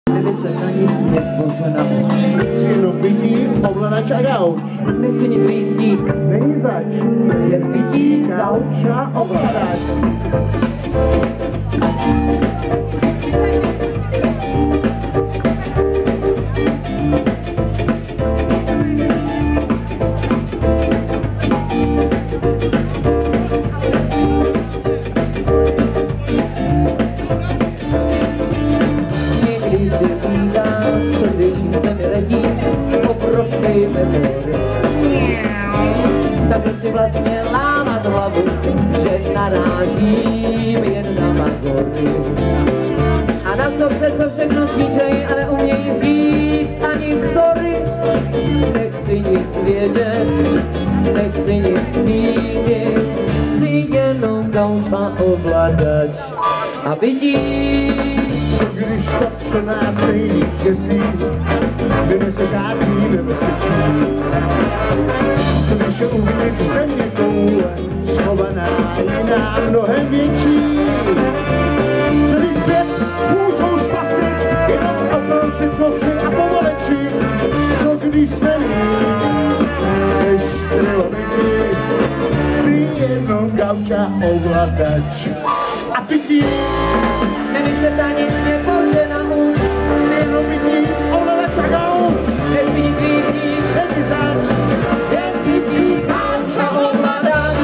Kdyby se na nic nepoženal. Chci jenom pití, ovladač a gauč. Nechci nic víc dít. Není zač. Jen pití, Gauč a ovladač. Někdy si říkám, co když se mi letí obrovský meteorit. Tak proč si vlastně lámat hlavu, že narážím jen na Margory. A na sobce, co všechno zničej a neumějí říct ani sorry. Nechci nic vědět, nechci nic cítit, chci jenom gauč a ovladač. A vidíš, Co když to, co nás nejvíc děsí, vynese žádný nebezpečí. Co když je uvnitř země koule, schovaná jiná mnohem větší. Co když svět můžou spasit, jenom okolci, cvoci a povaleči. Co když jsme líp, než trilobity, si jenom gauč a ovladač. A pití, nemyslet ani nepožena už. si jenom pití, ovladač a gauč. Nechci nic víc dít, Není zač, jen pití, gauč a ovladač.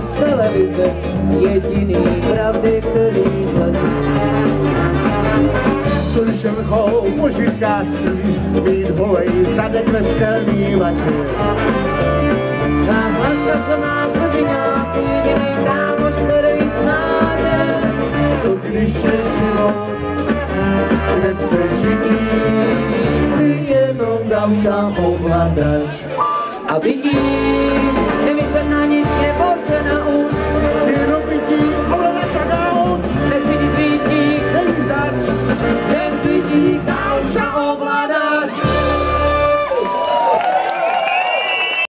Z televize jediný pravdy, který hledí. co když je vrchol požitkářství, být holej zadek ve skelný vatě. Ta flaška, co nás vyříká, jediný kámoš, který znáte. Co když je život nepřežitý, si jenom gauč a ovladač. A vidím, kdyby se na nic nepožena